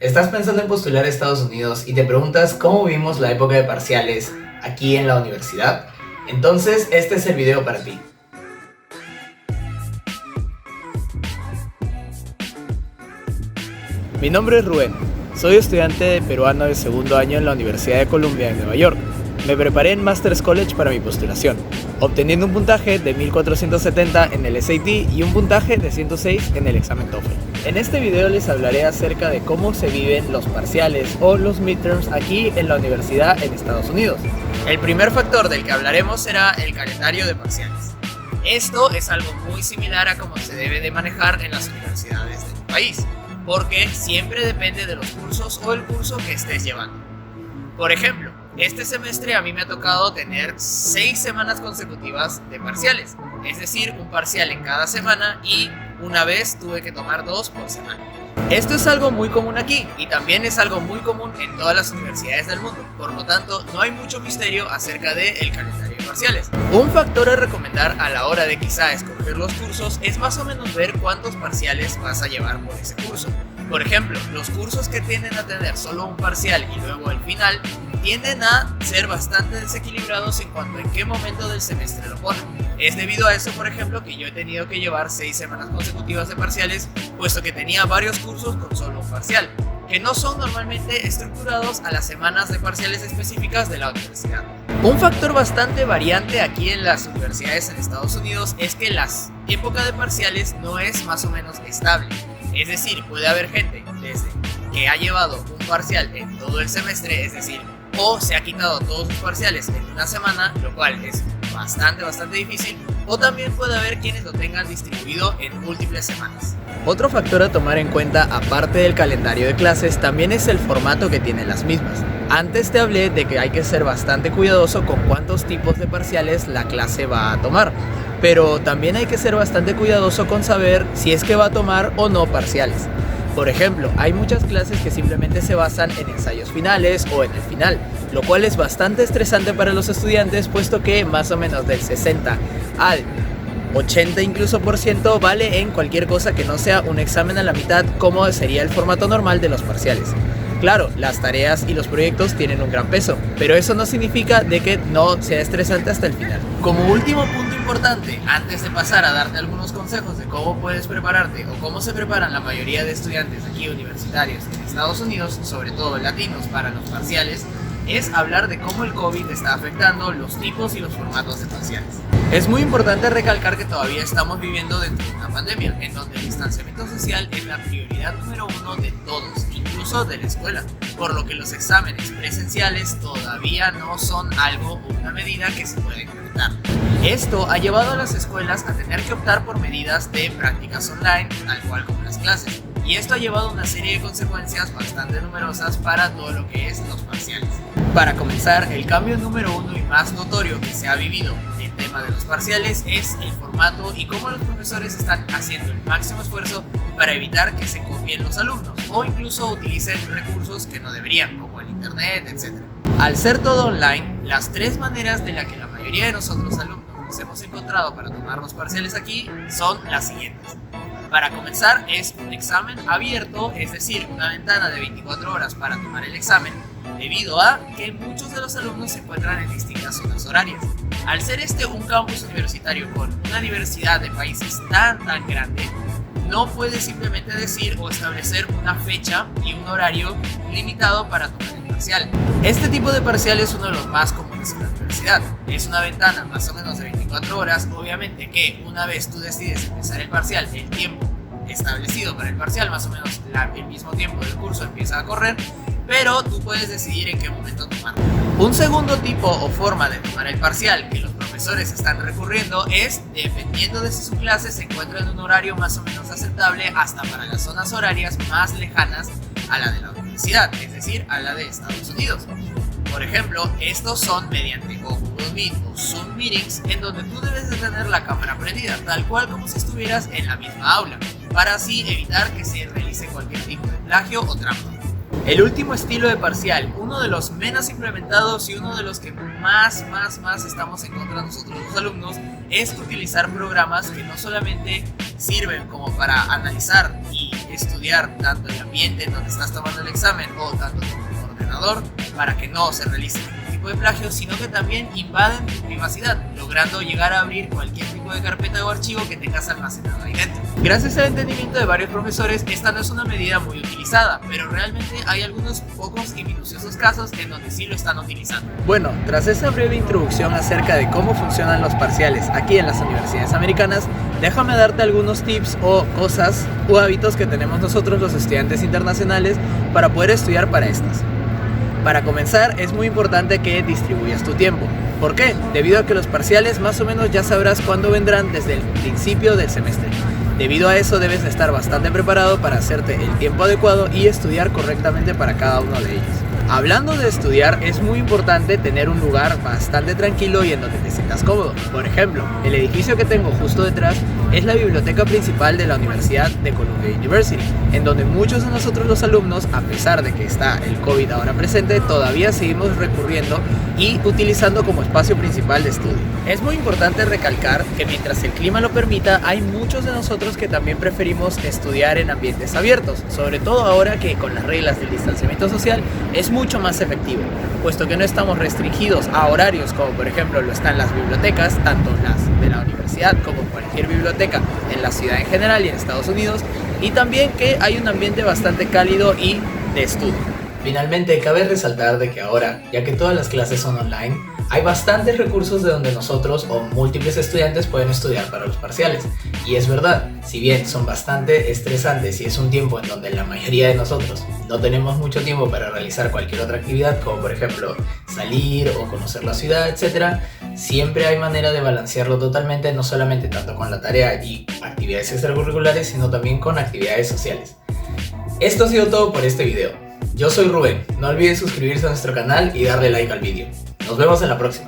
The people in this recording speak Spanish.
¿Estás pensando en postular a Estados Unidos y te preguntas cómo vivimos la época de parciales aquí en la universidad? Entonces, este es el video para ti. Mi nombre es Rubén, soy estudiante de peruano de segundo año en la Universidad de Columbia en Nueva York. Me preparé en Master's College para mi postulación, obteniendo un puntaje de 1470 en el SAT y un puntaje de 106 en el examen TOEFL. En este video les hablaré acerca de cómo se viven los parciales o los midterms aquí en la universidad en Estados Unidos. El primer factor del que hablaremos será el calendario de parciales. Esto es algo muy similar a cómo se debe de manejar en las universidades del país, porque siempre depende de los cursos o el curso que estés llevando. Por ejemplo, este semestre a mí me ha tocado tener 6 semanas consecutivas de parciales, es decir, un parcial en cada semana y una vez tuve que tomar 2 por semana. Esto es algo muy común aquí y también es algo muy común en todas las universidades del mundo, por lo tanto no hay mucho misterio acerca del calendario de parciales. Un factor a recomendar a la hora de quizá escoger los cursos es más o menos ver cuántos parciales vas a llevar por ese curso. Por ejemplo, los cursos que tienden a tener solo un parcial y luego el final tienden a ser bastante desequilibrados en cuanto a en qué momento del semestre lo ponen. Es debido a eso, por ejemplo, que yo he tenido que llevar 6 semanas consecutivas de parciales, puesto que tenía varios cursos con solo un parcial, que no son normalmente estructurados a las semanas de parciales específicas de la universidad. Un factor bastante variante aquí en las universidades en Estados Unidos es que la época de parciales no es más o menos estable. Es decir, puede haber gente desde que ha llevado un parcial en todo el semestre, es decir, o se ha quitado todos sus parciales en una semana, lo cual es bastante difícil, o también puede haber quienes lo tengan distribuido en múltiples semanas. Otro factor a tomar en cuenta, aparte del calendario de clases, también es el formato que tienen las mismas. Antes te hablé de que hay que ser bastante cuidadoso con cuántos tipos de parciales la clase va a tomar, pero también hay que ser bastante cuidadoso con saber si es que va a tomar o no parciales. Por ejemplo, hay muchas clases que simplemente se basan en ensayos finales o en el final, lo cual es bastante estresante para los estudiantes, puesto que más o menos del 60 al 80 incluso por ciento vale en cualquier cosa que no sea un examen a la mitad, como sería el formato normal de los parciales. Claro, las tareas y los proyectos tienen un gran peso, pero eso no significa de que no sea estresante hasta el final. Como último punto importante, antes de pasar a darte algunos consejos de cómo puedes prepararte o cómo se preparan la mayoría de estudiantes aquí universitarios en Estados Unidos, sobre todo latinos, para los parciales, es hablar de cómo el COVID está afectando los tipos y los formatos de parciales. Es muy importante recalcar que todavía estamos viviendo dentro de una pandemia, en donde el distanciamiento social es la prioridad número 1 de todos, incluso de la escuela, por lo que los exámenes presenciales todavía no son algo o una medida que se puede implementar. Esto ha llevado a las escuelas a tener que optar por medidas de prácticas online, tal cual como las clases, y esto ha llevado a una serie de consecuencias bastante numerosas para todo lo que es los parciales. Para comenzar, el cambio número 1 y más notorio que se ha vivido en el tema de los parciales es el formato y cómo los profesores están haciendo el máximo esfuerzo para evitar que se copien los alumnos o incluso utilicen recursos que no deberían, como el internet, etc. Al ser todo online, las 3 maneras de las que la mayoría de nosotros alumnos nos hemos encontrado para tomar los parciales aquí son las siguientes. Para comenzar, es un examen abierto, es decir, una ventana de 24 horas para tomar el examen, debido a que muchos de los alumnos se encuentran en distintas zonas horarias. Al ser este un campus universitario con una diversidad de países tan grande, no puede simplemente decir o establecer una fecha y un horario limitado para tomar el parcial. Este tipo de parcial es uno de los más comunes en la universidad. Es una ventana más o menos de 24 horas, obviamente que una vez tú decides empezar el parcial, el tiempo establecido para el parcial, más o menos el mismo tiempo del curso empieza a correr, pero tú puedes decidir en qué momento tomarlo. Un segundo tipo o forma de tomar el parcial que los profesores están recurriendo es, dependiendo de si su clase se encuentra en un horario más o menos aceptable, hasta para las zonas horarias más lejanas a la de la universidad, es decir, a la de Estados Unidos. Por ejemplo, estos son mediante Google Meet o Zoom Meetings, en donde tú debes de tener la cámara prendida, tal cual como si estuvieras en la misma aula, para así evitar que se realice cualquier tipo de plagio o trampa. El último estilo de parcial, uno de los menos implementados y uno de los que más estamos en contra de nosotros los alumnos, es utilizar programas que no solamente sirven como para analizar y estudiar tanto el ambiente en donde estás tomando el examen o tanto tu ordenador para que no se realice ningún tipo de plagio, sino que también invaden tu privacidad, logrando llegar a abrir cualquier tipo de carpeta o archivo que tengas almacenado ahí dentro. Gracias al entendimiento de varios profesores, esta no es una medida muy utilizada, pero realmente hay algunos pocos y minuciosos casos en donde sí lo están utilizando. Bueno, tras esa breve introducción acerca de cómo funcionan los parciales aquí en las universidades americanas, déjame darte algunos tips o cosas o hábitos que tenemos nosotros los estudiantes internacionales para poder estudiar para estas. Para comenzar, es muy importante que distribuyas tu tiempo. ¿Por qué? Debido a que los parciales más o menos ya sabrás cuándo vendrán desde el principio del semestre. Debido a eso debes de estar bastante preparado para hacerte el tiempo adecuado y estudiar correctamente para cada uno de ellos. Hablando de estudiar, es muy importante tener un lugar bastante tranquilo y en donde te sientas cómodo. Por ejemplo, el edificio que tengo justo detrás es la biblioteca principal de la Universidad de Columbia University, en donde muchos de nosotros los alumnos, a pesar de que está el COVID ahora presente, todavía seguimos recurriendo y utilizando como espacio principal de estudio. Es muy importante recalcar que mientras el clima lo permita, hay muchos de nosotros que también preferimos estudiar en ambientes abiertos, sobre todo ahora que con las reglas del distanciamiento social es mucho más efectivo, puesto que no estamos restringidos a horarios como por ejemplo lo están las bibliotecas, tanto las de la universidad como cualquier biblioteca en la ciudad en general y en Estados Unidos, y también que hay un ambiente bastante cálido y de estudio. Finalmente, cabe resaltar de que ahora, ya que todas las clases son online, hay bastantes recursos de donde nosotros o múltiples estudiantes pueden estudiar para los parciales. Y es verdad, si bien son bastante estresantes y es un tiempo en donde la mayoría de nosotros no tenemos mucho tiempo para realizar cualquier otra actividad, como por ejemplo salir o conocer la ciudad, etc., siempre hay manera de balancearlo totalmente, no solamente tanto con la tarea y actividades extracurriculares, sino también con actividades sociales. Esto ha sido todo por este video. Yo soy Rubén, no olviden suscribirse a nuestro canal y darle like al vídeo. Nos vemos en la próxima.